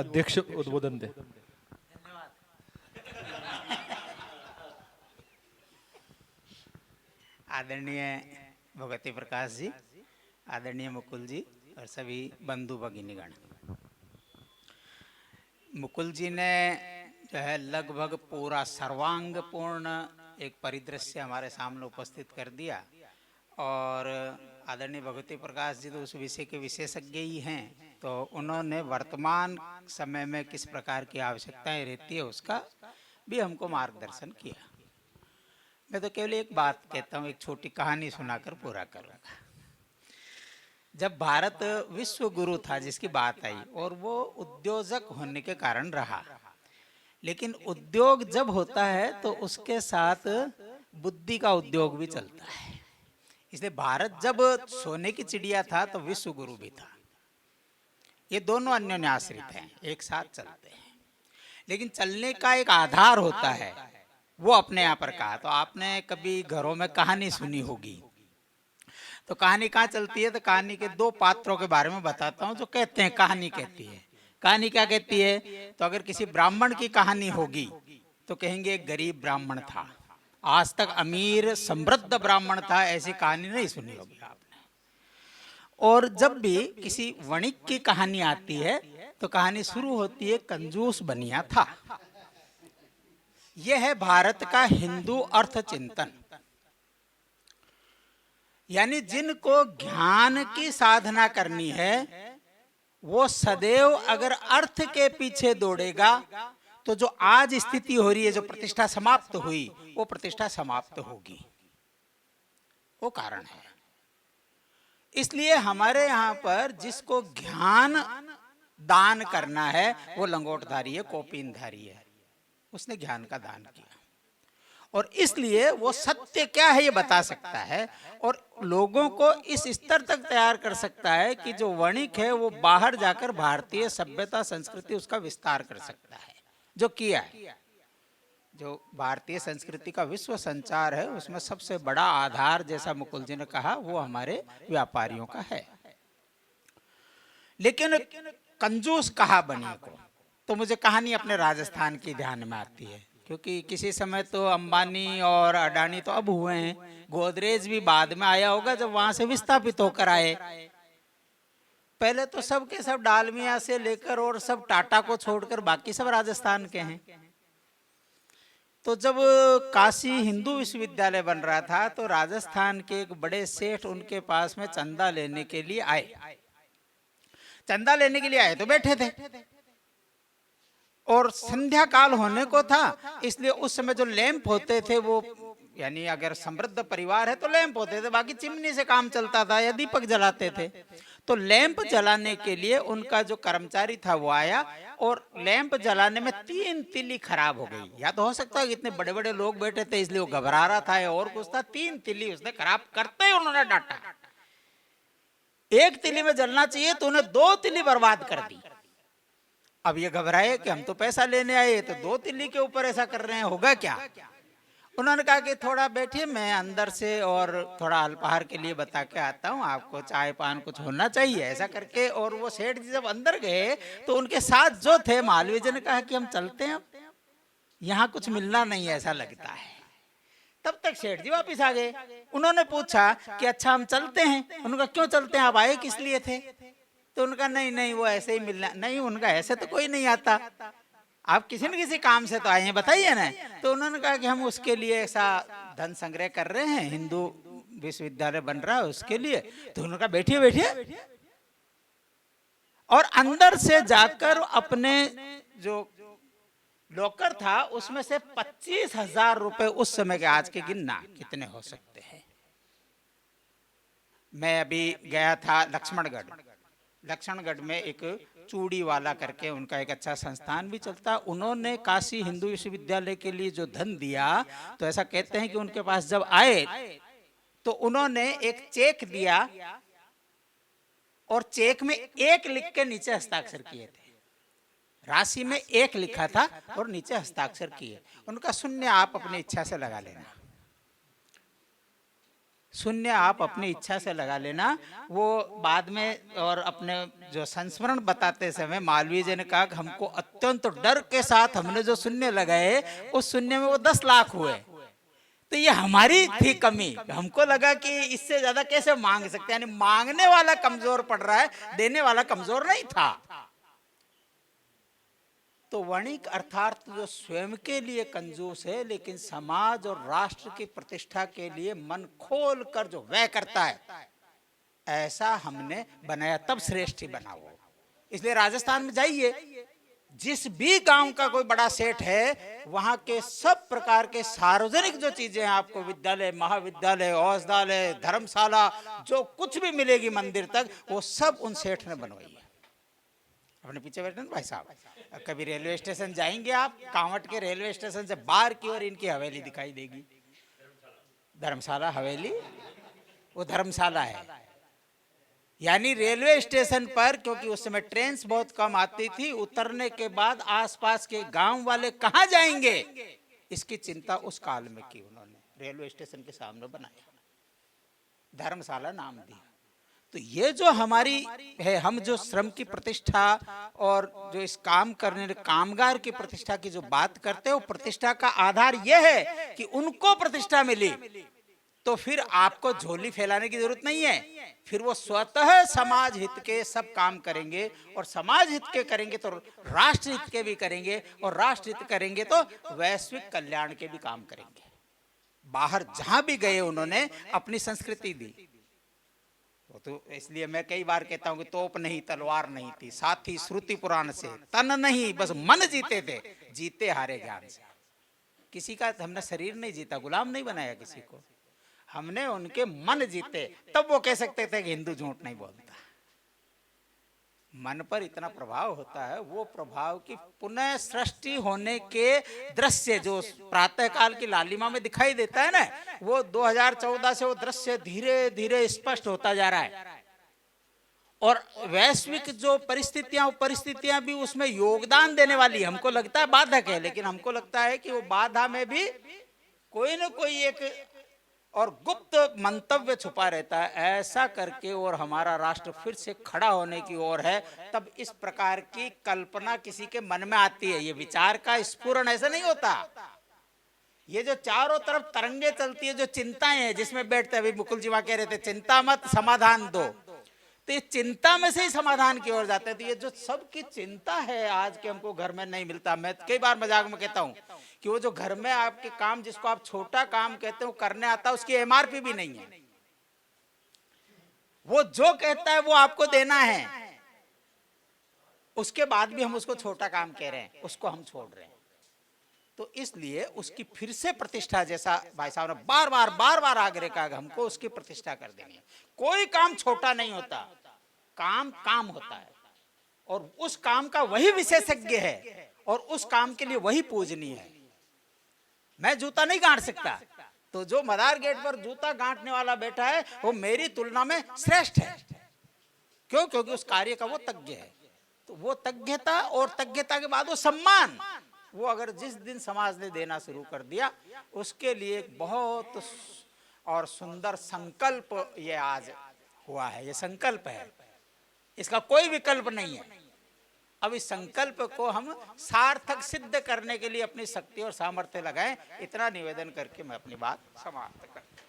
अध्यक्ष उद्बोधन दे। आदरणीय भगवती प्रकाश जी, आदरणीय मुकुल जी और सभी बंधु भगिनीगण, मुकुल जी ने जो है लगभग पूरा सर्वांगपूर्ण एक परिदृश्य हमारे सामने उपस्थित कर दिया। और आदरणीय भगवती प्रकाश जी तो उस विषय के विशेषज्ञ ही हैं, तो उन्होंने वर्तमान समय में किस प्रकार की आवश्यकताएं रहती है उसका भी हमको मार्गदर्शन किया। मैं तो केवल एक बात कहता हूँ, एक छोटी कहानी सुनाकर पूरा करूँगा। जब भारत विश्व गुरु था जिसकी बात आई, और वो उद्योजक होने के कारण रहा, लेकिन उद्योग जब होता है तो उसके साथ बुद्धि का उद्योग भी चलता है। इसलिए भारत जब सोने की चिड़िया था तो विश्व गुरु भी था। ये दोनों अन्योन्याश्रित हैं, एक साथ चलते हैं। लेकिन चलने का एक आधार होता है, वो अपने यहाँ पर कहा। तो आपने कभी घरों में कहानी सुनी होगी, तो कहानी कहाँ चलती है? तो कहानी के दो पात्रों के बारे में बताता हूँ जो कहते हैं कहानी कहती है। कहानी क्या कहती है? तो अगर किसी ब्राह्मण की कहानी होगी तो कहेंगे एक गरीब ब्राह्मण था, आज तक अमीर समृद्ध ब्राह्मण था, ऐसी कहानी नहीं सुनी होगी आपने। और जब भी किसी वणिक की कहानी आती है तो कहानी शुरू होती है कंजूस बनिया था। यह है भारत का हिंदू अर्थ चिंतन। यानी जिनको ज्ञान की साधना करनी है वो सदैव अगर अर्थ के पीछे दौड़ेगा तो जो आज स्थिति हो रही है, जो प्रतिष्ठा समाप्त हुई, वो प्रतिष्ठा समाप्त होगी। वो कारण है। इसलिए हमारे यहाँ पर जिसको ज्ञान दान करना है वो लंगोटधारी है, कौपीनधारी है, उसने ज्ञान का दान किया। और इसलिए वो सत्य क्या है ये बता सकता है और लोगों को इस स्तर तक तैयार कर सकता है कि जो वणिक है वो बाहर जाकर भारतीय सभ्यता संस्कृति उसका विस्तार कर सकता है, जो किया है। जो भारतीय संस्कृति का विश्व संचार है उसमें सबसे बड़ा आधार, जैसा मुकुल जी ने कहा, वो हमारे व्यापारियों का है। लेकिन कंजूस कहा बनिए को, तो मुझे कहानी अपने राजस्थान की ध्यान में आती है, क्योंकि किसी समय तो अंबानी और अडानी तो अब हुए हैं, गोदरेज भी बाद में आया होगा जब वहां से विस्थापित होकर आए। पहले तो सब के सब डालमिया से लेकर और सब टाटा को छोड़कर बाकी सब राजस्थान के हैं। तो जब काशी हिंदू विश्वविद्यालय बन रहा था तो राजस्थान के एक बड़े सेठ उनके पास में चंदा लेने के लिए आए। चंदा लेने के लिए आए तो बैठे थे और संध्या काल होने को था, इसलिए उस समय जो लैंप होते थे वो, यानी अगर समृद्ध परिवार है तो लैंप होते थे, बाकी चिमनी से काम चलता था या दीपक जलाते थे। तो लैंप जलाने के लिए उनका जो कर्मचारी था वो आया और लैंप जलाने में 3 तिल्ली खराब हो गई। या तो हो सकता है कि इतने बड़े बड़े लोग बैठे थे इसलिए वो घबरा रहा था या और कुछ था, 3 तिल्ली उसने खराब करते ही उन्होंने डांटा। 1 तिल्ली में जलना चाहिए तो उन्हें 2 तिल्ली बर्बाद कर दी। अब ये घबराए कि हम तो पैसा लेने आए, तो 2 तिल्ली के ऊपर ऐसा कर रहे हैं, होगा क्या? उन्होंने कहा कि थोड़ा बैठिए, मैं अंदर से और थोड़ा अल्पाहार के लिए बता के आता हूँ, आपको चाय पान कुछ होना चाहिए, ऐसा करके। और वो सेठ जी जब अंदर गए तो उनके साथ जो थे मालवीय जी ने कहा कि हम चलते हैं, अब यहाँ कुछ मिलना नहीं ऐसा लगता है। तब तक सेठ जी वापिस आ गए। उन्होंने पूछा कि अच्छा हम चलते हैं। उन्होंने कहा क्यों चलते हैं, आप आए किस लिए थे? तो उनका नहीं नहीं वो ऐसे ही मिलना। नहीं, उनका ऐसे तो कोई नहीं आता, आप किसी न किसी काम से तो आए हैं, बताइए ना। तो उन्होंने कहा कि हम उसके लिए ऐसा धन संग्रह कर रहे हैं, हिंदू विश्वविद्यालय बन रहा है उसके लिए। तो उन्होंने कहा बैठिए बैठिए, और अंदर से जाकर अपने जो लॉकर था उसमें से 25,000 रुपए, उस समय के आज के गिनना कितने हो सकते हैं। मैं अभी गया था लक्ष्मणगढ़। लक्ष्मणगढ़ में एक चूड़ी वाला करके उनका एक अच्छा संस्थान भी चलता, उन्होंने काशी हिंदू विश्वविद्यालय के लिए जो धन दिया, तो ऐसा कहते हैं कि उनके पास जब आए तो उन्होंने एक चेक दिया और चेक में 1 लिख के नीचे हस्ताक्षर किए थे। राशि में 1 लिखा था और नीचे हस्ताक्षर किए। उनका शून्य आप अपनी इच्छा से लगा लेना। शून्य आप अपनी इच्छा से लगा लेना। वो बाद में और अपने जो संस्मरण बताते समय मालवीय जी ने कहा कि हमको अत्यंत डर के साथ हमने जो शून्य लगाए, उस शून्य में वो 10 लाख हुए। तो ये हमारी थी कमी, हमको लगा कि इससे ज्यादा कैसे मांग सकते हैं, यानी मांगने वाला कमजोर पड़ रहा है, देने वाला कमजोर नहीं था। तो वणिक अर्थात जो स्वयं के लिए कंजूस है, लेकिन समाज और राष्ट्र की प्रतिष्ठा के लिए मन खोल कर जो व्यय करता है, ऐसा हमने बनाया, तब श्रेष्ठ ही बना वो। इसलिए राजस्थान में जाइए, जिस भी गांव का कोई बड़ा सेठ है, वहां के सब प्रकार के सार्वजनिक जो चीजें आपको, विद्यालय, महाविद्यालय, औषधालय, धर्मशाला, जो कुछ भी मिलेगी मंदिर तक, वो सब उन सेठ ने बनवाई है। अपने पीछे बैठे ना भाई साहब, कभी रेलवे स्टेशन जाएंगे आप, कांवट के रेलवे स्टेशन से बाहर की ओर इनकी हवेली दिखाई देगी, धर्मशाला हवेली, वो धर्मशाला है। यानी रेलवे स्टेशन पर, क्योंकि उस समय ट्रेन बहुत कम आती थी, उतरने के बाद आसपास के गांव वाले कहां जाएंगे, इसकी चिंता उस काल में की उन्होंने, रेलवे स्टेशन के सामने बनाया, धर्मशाला नाम दिया। तो ये जो हमारी है, हम जो श्रम की प्रतिष्ठा और जो इस काम करने कामगार की प्रतिष्ठा की जो बात करते हैं, वो प्रतिष्ठा का आधार यह है कि उनको प्रतिष्ठा मिली, तो फिर आपको झोली फैलाने की जरूरत नहीं है, फिर वो स्वतः समाज हित के सब काम करेंगे, और समाज हित के करेंगे तो राष्ट्र हित के भी करेंगे, और राष्ट्र हित करेंगे तो वैश्विक कल्याण के भी काम करेंगे। बाहर जहां भी गए उन्होंने अपनी संस्कृति दी। तो इसलिए मैं कई बार कहता हूं कि तोप नहीं तलवार नहीं थी, साथी श्रुति पुराण से, तन नहीं बस मन जीते थे, जीते हारे ज्ञान से। किसी का हमने शरीर नहीं जीता, गुलाम नहीं बनाया किसी को, हमने उनके मन जीते, तब वो कह सकते थे कि हिंदू झूठ नहीं बोलता। मन पर इतना प्रभाव होता है, वो प्रभाव की पुनः सृष्टि होने के दृश्य जो प्रातः काल की लालिमा में दिखाई देता है ना, वो 2014 से वो दृश्य धीरे धीरे स्पष्ट होता जा रहा है। और वैश्विक जो परिस्थितियां भी उसमें योगदान देने वाली, हमको लगता है बाधक है, लेकिन हमको लगता है कि वो बाधा में भी कोई न कोई एक और गुप्त मंतव्य छुपा रहता है, ऐसा करके और हमारा राष्ट्र फिर से खड़ा होने की ओर है। तब इस प्रकार की कल्पना किसी के मन में आती है, ये विचार का स्फुरण ऐसा नहीं होता। ये जो चारों तरफ तरंगे चलती है, जो चिंताएं हैं जिसमें बैठते, अभी मुकुल जी वहां कह रहे थे चिंता मत समाधान दो, तो ये चिंता में से ही समाधान की ओर जाते हैं। तो ये जो सबकी चिंता है आज के, हमको घर में नहीं मिलता। मैं कई बार मजाक में कहता हूं कि वो जो घर में आपके काम, जिसको आप छोटा काम कहते हो, करने आता, उसकी एमआरपी भी नहीं है। वो जो कहता है वो आपको देना है, उसके बाद भी हम उसको छोटा काम कह रहे हैं, उसको हम छोड़ रहे हैं। तो इसलिए उसकी फिर से प्रतिष्ठा, जैसा भाई साहब ने बार बार आग्रह कहा, हमको उसकी प्रतिष्ठा कर देनी है। कोई काम छोटा नहीं होता, काम काम होता है, और उस काम का वही विशेषज्ञ है, और उस काम के लिए वही पूजनीय है। मैं जूता नहीं गांठ सकता, तो जो मदार गेट पर जूता गांठने वाला बैठा है, वो मेरी तुलना में श्रेष्ठ है। क्यों? क्योंकि उस कार्य का वो तज्ञ है। तो वो तज्ञता, और तज्ञता के बाद वो सम्मान, वो अगर जिस दिन समाज ने देना शुरू कर दिया, उसके लिए एक बहुत और सुंदर संकल्प ये आज हुआ है। ये संकल्प है, इसका कोई विकल्प नहीं है। अब इस संकल्प को हम सार्थक सिद्ध करने के लिए अपनी शक्ति और सामर्थ्य लगाएं, इतना निवेदन करके मैं अपनी बात समाप्त करता हूं।